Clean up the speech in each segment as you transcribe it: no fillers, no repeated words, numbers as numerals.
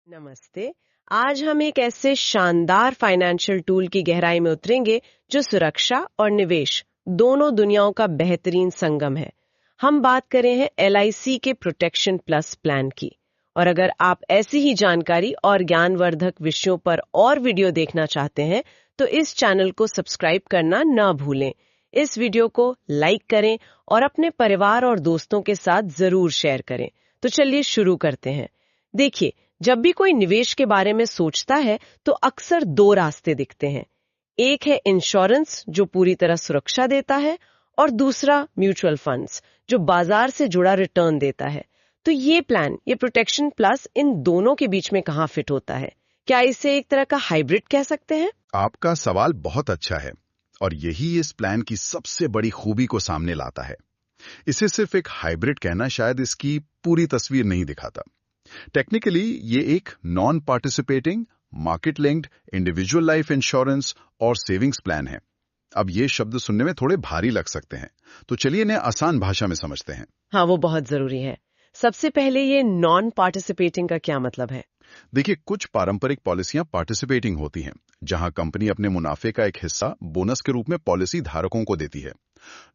नमस्ते। आज हम एक ऐसे शानदार फाइनेंशियल टूल की गहराई में उतरेंगे जो सुरक्षा और निवेश दोनों दुनियाओं का बेहतरीन संगम है। हम बात करें हैं LIC के प्रोटेक्शन प्लस प्लान की। और अगर आप ऐसी ही जानकारी और ज्ञानवर्धक विषयों पर और वीडियो देखना चाहते हैं तो इस चैनल को सब्सक्राइब करना ना भूलें। इस वीडियो को लाइक करें और अपने परिवार और दोस्तों के साथ जरूर शेयर करें। तो चलिए शुरू करते हैं। देखिए, जब भी कोई निवेश के बारे में सोचता है तो अक्सर दो रास्ते दिखते हैं। एक है इंश्योरेंस जो पूरी तरह सुरक्षा देता है और दूसरा म्यूचुअल फंड्स जो बाजार से जुड़ा रिटर्न देता है। तो ये प्रोटेक्शन प्लस इन दोनों के बीच में कहाँ फिट होता है? क्या इसे एक तरह का हाइब्रिड कह सकते हैं? आपका सवाल बहुत अच्छा है और यही इस प्लान की सबसे बड़ी खूबी को सामने लाता है। इसे सिर्फ एक हाइब्रिड कहना शायद इसकी पूरी तस्वीर नहीं दिखाता। टेक्निकली ये एक non participating, market linked, individual life insurance और सेविंग्स प्लान है। अब ये शब्द सुनने में थोड़े भारी लग सकते हैं, तो चलिए इन्हें आसान भाषा में समझते हैं। हाँ, वो बहुत जरूरी है। सबसे पहले ये नॉन पार्टिसिपेटिंग का क्या मतलब है? देखिए, कुछ पारंपरिक पॉलिसियां पार्टिसिपेटिंग होती हैं, जहां कंपनी अपने मुनाफे का एक हिस्सा बोनस के रूप में पॉलिसी धारकों को देती है।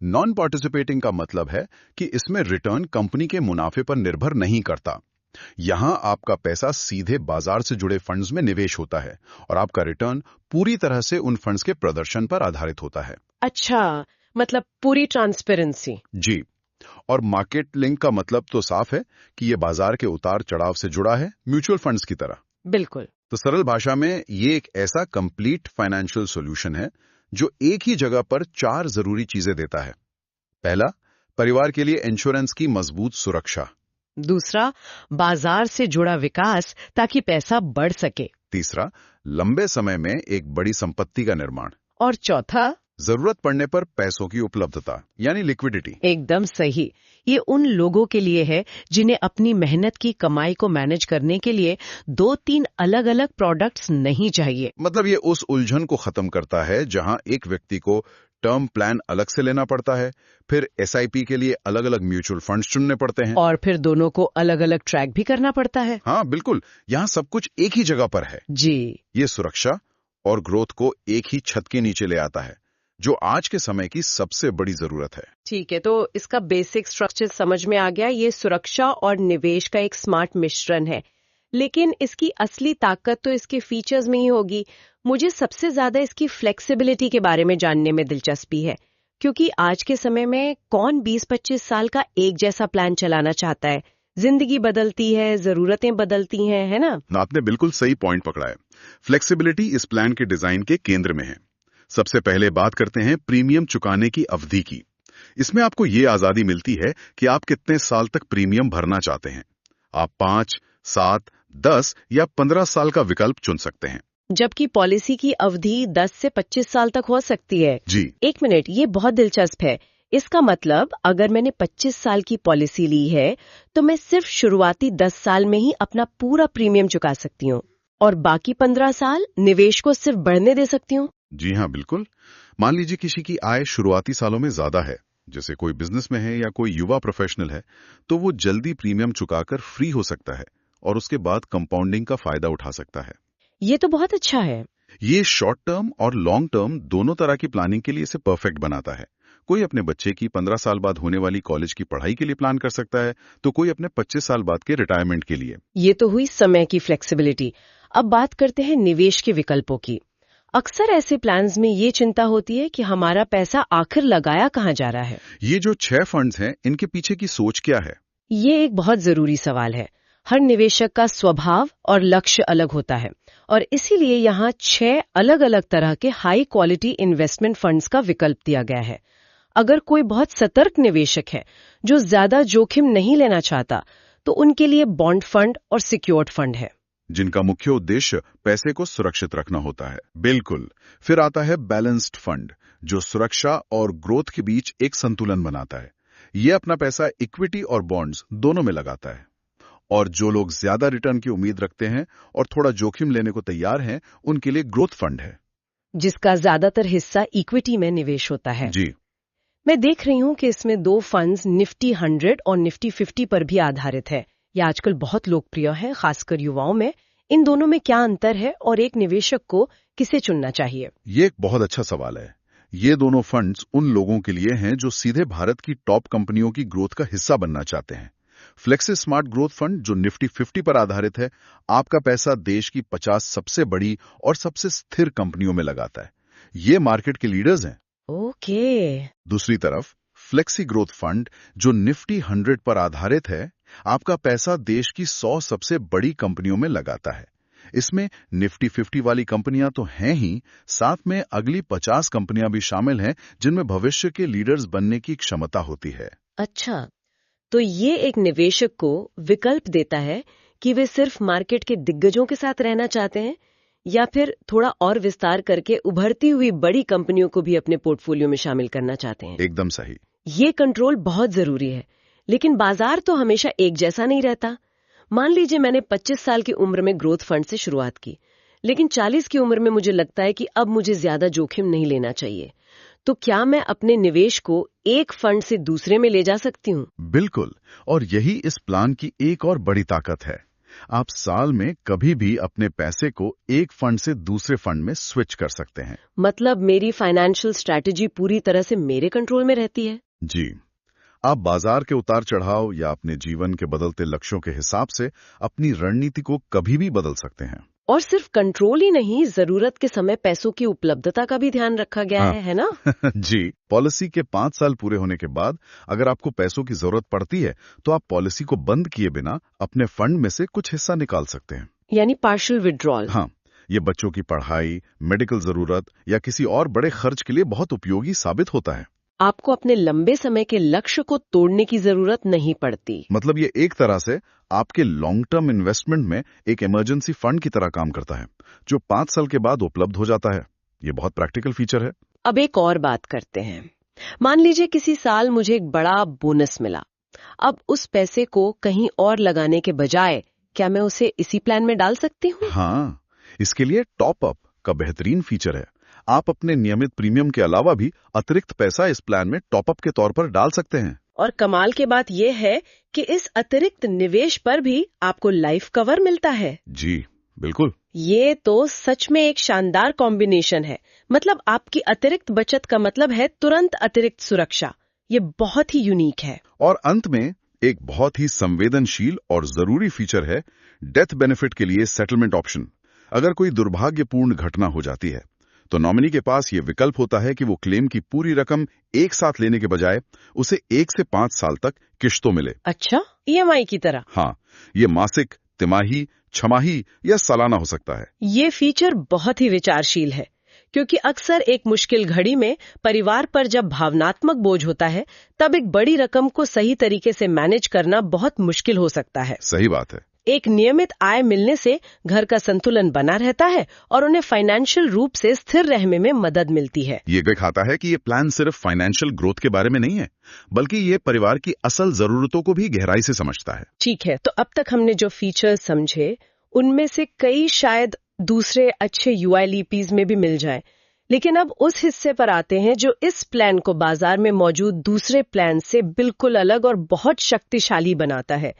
नॉन पार्टिसिपेटिंग का मतलब है कि इसमें रिटर्न कंपनी के मुनाफे पर निर्भर नहीं करता। यहां आपका पैसा सीधे बाजार से जुड़े फंड्स में निवेश होता है और आपका रिटर्न पूरी तरह से उन फंड्स के प्रदर्शन पर आधारित होता है। अच्छा, मतलब पूरी ट्रांसपेरेंसी। जी। और मार्केट लिंक का मतलब तो साफ है कि यह बाजार के उतार चढ़ाव से जुड़ा है, म्यूचुअल फंड्स की तरह। बिल्कुल। तो सरल भाषा में ये एक ऐसा कंप्लीट फाइनेंशियल सॉल्यूशन है जो एक ही जगह पर 4 जरूरी चीजें देता है। पहला, परिवार के लिए इंश्योरेंस की मजबूत सुरक्षा। दूसरा, बाजार से जुड़ा विकास ताकि पैसा बढ़ सके। तीसरा, लंबे समय में एक बड़ी संपत्ति का निर्माण। और चौथा, जरूरत पड़ने पर पैसों की उपलब्धता यानी लिक्विडिटी। एकदम सही। ये उन लोगों के लिए है जिन्हें अपनी मेहनत की कमाई को मैनेज करने के लिए 2-3 अलग-अलग प्रोडक्ट्स नहीं चाहिए। मतलब ये उस उलझन को खत्म करता है जहां एक व्यक्ति को टर्म प्लान अलग से लेना पड़ता है, फिर SIP के लिए अलग अलग म्यूचुअल फंड्स चुनने पड़ते हैं और फिर दोनों को अलग अलग ट्रैक भी करना पड़ता है। हाँ बिल्कुल, यहाँ सब कुछ एक ही जगह पर है। जी। ये सुरक्षा और ग्रोथ को एक ही छत के नीचे ले आता है, जो आज के समय की सबसे बड़ी जरूरत है। ठीक है, तो इसका बेसिक स्ट्रक्चर समझ में आ गया। ये सुरक्षा और निवेश का एक स्मार्ट मिश्रण है, लेकिन इसकी असली ताकत तो इसके फीचर्स में ही होगी। मुझे सबसे ज्यादा इसकी फ्लेक्सिबिलिटी के बारे में जानने में दिलचस्पी है, क्योंकि आज के समय में कौन 20-25 साल का एक जैसा प्लान चलाना चाहता है? जिंदगी बदलती है, जरूरतें बदलती हैं, है ना? आपने बिल्कुल सही पॉइंट पकड़ा है। फ्लेक्सिबिलिटी इस प्लान के डिजाइन के केंद्र में है। सबसे पहले बात करते हैं प्रीमियम चुकाने की अवधि की। इसमें आपको ये आजादी मिलती है कि आप कितने साल तक प्रीमियम भरना चाहते हैं। आप 5, 7, 10 या 15 साल का विकल्प चुन सकते हैं, जबकि पॉलिसी की अवधि 10 से 25 साल तक हो सकती है। जी। एक मिनट, ये बहुत दिलचस्प है। इसका मतलब अगर मैंने 25 साल की पॉलिसी ली है तो मैं सिर्फ शुरुआती 10 साल में ही अपना पूरा प्रीमियम चुका सकती हूँ और बाकी 15 साल निवेश को सिर्फ बढ़ने दे सकती हूँ। जी हाँ बिल्कुल। मान लीजिए किसी की आय शुरुआती सालों में ज्यादा है, जैसे कोई बिजनेस में है या कोई युवा प्रोफेशनल है, तो वो जल्दी प्रीमियम चुकाकर फ्री हो सकता है और उसके बाद कंपाउंडिंग का फायदा उठा सकता है। ये तो बहुत अच्छा है। ये शॉर्ट टर्म और लॉन्ग टर्म दोनों तरह की प्लानिंग के लिए इसे परफेक्ट बनाता है। कोई अपने बच्चे की 15 साल बाद होने वाली कॉलेज की पढ़ाई के लिए प्लान कर सकता है, तो कोई अपने 25 साल बाद के रिटायरमेंट के लिए। ये तो हुई समय की फ्लेक्सिबिलिटी। अब बात करते हैं निवेश के विकल्पों की। अक्सर ऐसे प्लान्स में ये चिंता होती है कि हमारा पैसा आखिर लगाया कहाँ जा रहा है। ये जो 6 फंड्स हैं, इनके पीछे की सोच क्या है? ये एक बहुत जरूरी सवाल है। हर निवेशक का स्वभाव और लक्ष्य अलग होता है और इसीलिए यहाँ 6 अलग अलग तरह के हाई क्वालिटी इन्वेस्टमेंट फंड्स का विकल्प दिया गया है। अगर कोई बहुत सतर्क निवेशक है जो ज्यादा जोखिम नहीं लेना चाहता, तो उनके लिए बॉन्ड फंड और सिक्योर्ड फंड है, जिनका मुख्य उद्देश्य पैसे को सुरक्षित रखना होता है। बिल्कुल। फिर आता है बैलेंस्ड फंड, जो सुरक्षा और ग्रोथ के बीच एक संतुलन बनाता है। ये अपना पैसा इक्विटी और बॉन्ड्स दोनों में लगाता है। और जो लोग ज्यादा रिटर्न की उम्मीद रखते हैं और थोड़ा जोखिम लेने को तैयार हैं, उनके लिए ग्रोथ फंड है, जिसका ज्यादातर हिस्सा इक्विटी में निवेश होता है। जी। मैं देख रही हूँ कि इसमें 2 फंड्स निफ्टी 100 और निफ्टी 50 पर भी आधारित है। ये आजकल बहुत लोकप्रिय है, खासकर युवाओं में। इन दोनों में क्या अंतर है और एक निवेशक को किसे चुनना चाहिए? ये एक बहुत अच्छा सवाल है। ये दोनों फंड्स उन लोगों के लिए हैं जो सीधे भारत की टॉप कंपनियों की ग्रोथ का हिस्सा बनना चाहते हैं। फ्लेक्सी स्मार्ट ग्रोथ फंड जो निफ्टी 50 पर आधारित है, आपका पैसा देश की 50 सबसे बड़ी और सबसे स्थिर कंपनियों में लगाता है। ये मार्केट के लीडर्स हैं। ओके। दूसरी तरफ फ्लेक्सी ग्रोथ फंड जो निफ्टी 100 पर आधारित है, आपका पैसा देश की 100 सबसे बड़ी कंपनियों में लगाता है। इसमें निफ्टी 50 वाली कंपनियां तो हैं ही, साथ में अगली 50 कंपनियां भी शामिल हैं जिनमें भविष्य के लीडर्स बनने की क्षमता होती है। अच्छा, तो ये एक निवेशक को विकल्प देता है कि वे सिर्फ मार्केट के दिग्गजों के साथ रहना चाहते हैं या फिर थोड़ा और विस्तार करके उभरती हुई बड़ी कंपनियों को भी अपने पोर्टफोलियो में शामिल करना चाहते हैं। एकदम सही। ये कंट्रोल बहुत जरूरी है, लेकिन बाजार तो हमेशा एक जैसा नहीं रहता। मान लीजिए मैंने 25 साल की उम्र में ग्रोथ फंड से शुरुआत की, लेकिन 40 की उम्र में मुझे लगता है कि अब मुझे ज्यादा जोखिम नहीं लेना चाहिए। तो क्या मैं अपने निवेश को एक फंड से दूसरे में ले जा सकती हूँ? बिल्कुल, और यही इस प्लान की एक और बड़ी ताकत है। आप साल में कभी भी अपने पैसे को एक फंड से दूसरे फंड में स्विच कर सकते हैं। मतलब मेरी फाइनेंशियल स्ट्रैटेजी पूरी तरह से मेरे कंट्रोल में रहती है? जी, आप बाजार के उतार चढ़ाव या अपने जीवन के बदलते लक्ष्यों के हिसाब से अपनी रणनीति को कभी भी बदल सकते हैं। और सिर्फ कंट्रोल ही नहीं, जरूरत के समय पैसों की उपलब्धता का भी ध्यान रखा गया है ना? जी, पॉलिसी के 5 साल पूरे होने के बाद अगर आपको पैसों की जरूरत पड़ती है तो आप पॉलिसी को बंद किए बिना अपने फंड में से कुछ हिस्सा निकाल सकते हैं। यानी पार्शियल विड्रॉल। हाँ, ये बच्चों की पढ़ाई, मेडिकल जरूरत या किसी और बड़े खर्च के लिए बहुत उपयोगी साबित होता है। आपको अपने लंबे समय के लक्ष्य को तोड़ने की जरूरत नहीं पड़ती। मतलब ये एक तरह से आपके लॉन्ग टर्म इन्वेस्टमेंट में एक इमरजेंसी फंड की तरह काम करता है, जो 5 साल के बाद उपलब्ध हो जाता है। ये बहुत प्रैक्टिकल फीचर है। अब एक और बात करते हैं। मान लीजिए किसी साल मुझे एक बड़ा बोनस मिला। अब उस पैसे को कहीं और लगाने के बजाय क्या मैं उसे इसी प्लान में डाल सकती हूँ? हाँ, इसके लिए टॉप अप का बेहतरीन फीचर है। आप अपने नियमित प्रीमियम के अलावा भी अतिरिक्त पैसा इस प्लान में टॉप अप के तौर पर डाल सकते हैं। और कमाल की बात यह है कि इस अतिरिक्त निवेश पर भी आपको लाइफ कवर मिलता है। जी, बिल्कुल। ये तो सच में एक शानदार कॉम्बिनेशन है। मतलब आपकी अतिरिक्त बचत का मतलब है तुरंत अतिरिक्त सुरक्षा। ये बहुत ही यूनिक है। और अंत में एक बहुत ही संवेदनशील और जरूरी फीचर है डेथ बेनिफिट के लिए सेटलमेंट ऑप्शन। अगर कोई दुर्भाग्यपूर्ण घटना हो जाती है तो नॉमिनी के पास ये विकल्प होता है कि वो क्लेम की पूरी रकम एक साथ लेने के बजाय उसे 1 से 5 साल तक किश्तों मिले। अच्छा, EMI की तरह? हाँ, ये मासिक, तिमाही, छमाही या सालाना हो सकता है। ये फीचर बहुत ही विचारशील है, क्योंकि अक्सर एक मुश्किल घड़ी में परिवार पर जब भावनात्मक बोझ होता है, तब एक बड़ी रकम को सही तरीके से मैनेज करना बहुत मुश्किल हो सकता है। सही बात है। एक नियमित आय मिलने से घर का संतुलन बना रहता है और उन्हें फाइनेंशियल रूप से स्थिर रहने में मदद मिलती है। ये दिखाता है कि ये प्लान सिर्फ फाइनेंशियल ग्रोथ के बारे में नहीं है, बल्कि ये परिवार की असल जरूरतों को भी गहराई से समझता है। ठीक है, तो अब तक हमने जो फीचर्स समझे, उनमें से कई शायद दूसरे अच्छे UILPs में भी मिल जाए। लेकिन अब उस हिस्से पर आते हैं जो इस प्लान को बाजार में मौजूद दूसरे प्लान से बिल्कुल अलग और बहुत शक्तिशाली बनाता है।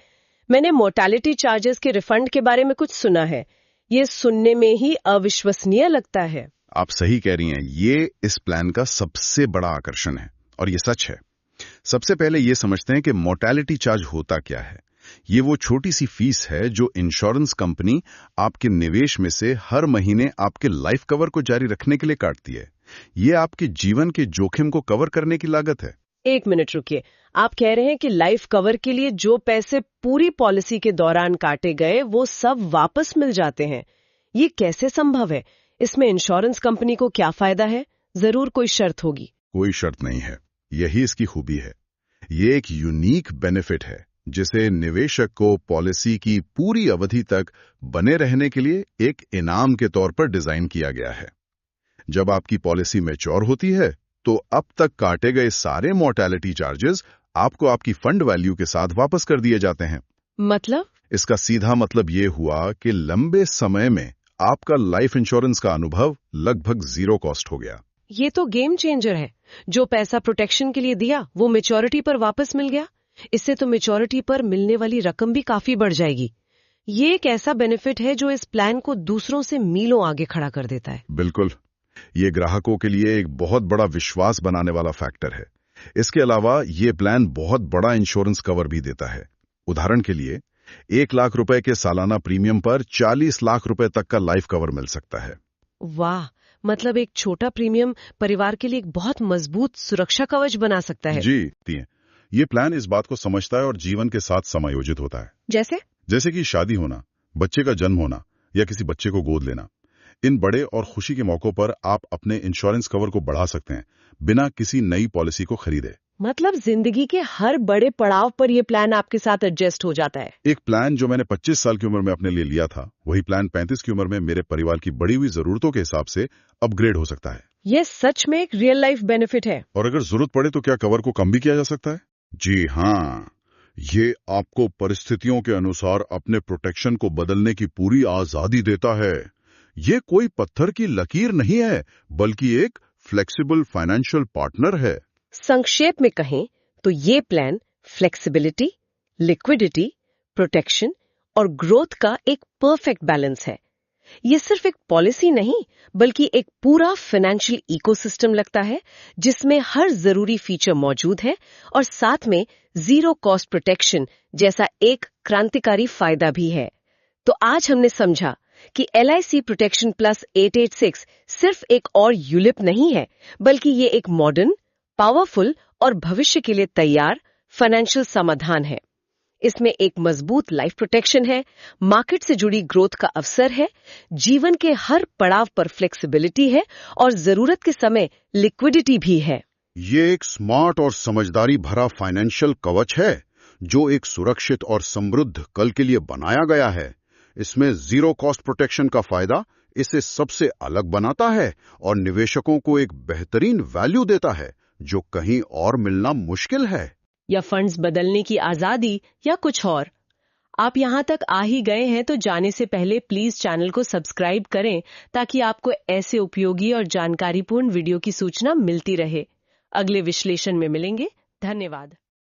मैंने मोर्टेलिटी चार्जेस के रिफंड के बारे में कुछ सुना है। ये सुनने में ही अविश्वसनीय लगता है। आप सही कह रही हैं, ये इस प्लान का सबसे बड़ा आकर्षण है और ये सच है। सबसे पहले ये समझते हैं कि मोर्टेलिटी चार्ज होता क्या है। ये वो छोटी सी फीस है जो इंश्योरेंस कंपनी आपके निवेश में से हर महीने आपके लाइफ कवर को जारी रखने के लिए काटती है। ये आपके जीवन के जोखिम को कवर करने की लागत है। एक मिनट रुकिए, आप कह रहे हैं कि लाइफ कवर के लिए जो पैसे पूरी पॉलिसी के दौरान काटे गए वो सब वापस मिल जाते हैं? ये कैसे संभव है? इसमें इंश्योरेंस कंपनी को क्या फायदा है? जरूर कोई शर्त होगी। कोई शर्त नहीं है, यही इसकी खूबी है। ये एक यूनिक बेनिफिट है जिसे निवेशक को पॉलिसी की पूरी अवधि तक बने रहने के लिए एक इनाम के तौर पर डिजाइन किया गया है। जब आपकी पॉलिसी मैच्योर होती है तो अब तक काटे गए सारे मोर्टेलिटी चार्जेस आपको आपकी फंड वैल्यू के साथ वापस कर दिए जाते हैं। मतलब? इसका सीधा मतलब ये हुआ कि लंबे समय में आपका लाइफ इंश्योरेंस का अनुभव लगभग 0 कॉस्ट हो गया। ये तो गेम चेंजर है। जो पैसा प्रोटेक्शन के लिए दिया वो मैच्योरिटी पर वापस मिल गया। इससे तो मैच्योरिटी पर मिलने वाली रकम भी काफी बढ़ जाएगी। ये एक ऐसा बेनिफिट है जो इस प्लान को दूसरों से मीलों आगे खड़ा कर देता है। बिल्कुल, ये ग्राहकों के लिए एक बहुत बड़ा विश्वास बनाने वाला फैक्टर है। इसके अलावा ये प्लान बहुत बड़ा इंश्योरेंस कवर भी देता है। उदाहरण के लिए 1 लाख रुपए के सालाना प्रीमियम पर 40 लाख रुपए तक का लाइफ कवर मिल सकता है। वाह, मतलब एक छोटा प्रीमियम परिवार के लिए एक बहुत मजबूत सुरक्षा कवच बना सकता है। जी, ये प्लान इस बात को समझता है और जीवन के साथ समायोजित होता है। जैसे कि शादी होना, बच्चे का जन्म होना या किसी बच्चे को गोद लेना। इन बड़े और खुशी के मौकों पर आप अपने इंश्योरेंस कवर को बढ़ा सकते हैं बिना किसी नई पॉलिसी को खरीदे। मतलब जिंदगी के हर बड़े पड़ाव पर यह प्लान आपके साथ एडजस्ट हो जाता है। एक प्लान जो मैंने 25 साल की उम्र में अपने लिए लिया था, वही प्लान 35 की उम्र में मेरे परिवार की बढ़ी हुई जरूरतों के हिसाब से अपग्रेड हो सकता है। यह सच में एक रियल लाइफ बेनिफिट है। और अगर जरूरत पड़े तो क्या कवर को कम भी किया जा सकता है? जी हाँ, ये आपको परिस्थितियों के अनुसार अपने प्रोटेक्शन को बदलने की पूरी आजादी देता है। ये कोई पत्थर की लकीर नहीं है, बल्कि एक फ्लेक्सिबल फाइनेंशियल पार्टनर है। संक्षेप में कहें तो ये प्लान फ्लेक्सिबिलिटी, लिक्विडिटी, प्रोटेक्शन और ग्रोथ का एक परफेक्ट बैलेंस है। ये सिर्फ एक पॉलिसी नहीं, बल्कि एक पूरा फाइनेंशियल इकोसिस्टम लगता है जिसमें हर जरूरी फीचर मौजूद है और साथ में जीरो कॉस्ट प्रोटेक्शन जैसा एक क्रांतिकारी फायदा भी है। तो आज हमने समझा कि LIC प्रोटेक्शन प्लस 886 सिर्फ एक और यूलिप नहीं है, बल्कि ये एक मॉडर्न, पावरफुल और भविष्य के लिए तैयार फाइनेंशियल समाधान है। इसमें एक मजबूत लाइफ प्रोटेक्शन है, मार्केट से जुड़ी ग्रोथ का अवसर है, जीवन के हर पड़ाव पर फ्लेक्सिबिलिटी है और जरूरत के समय लिक्विडिटी भी है। ये एक स्मार्ट और समझदारी भरा फाइनेंशियल कवच है जो एक सुरक्षित और समृद्ध कल के लिए बनाया गया है। इसमें जीरो कॉस्ट प्रोटेक्शन का फायदा इसे सबसे अलग बनाता है और निवेशकों को एक बेहतरीन वैल्यू देता है जो कहीं और मिलना मुश्किल है। या फंड्स बदलने की आजादी या कुछ और। आप यहाँ तक आ ही गए हैं तो जाने से पहले प्लीज चैनल को सब्सक्राइब करें ताकि आपको ऐसे उपयोगी और जानकारीपूर्ण वीडियो की सूचना मिलती रहे। अगले विश्लेषण में मिलेंगे। धन्यवाद।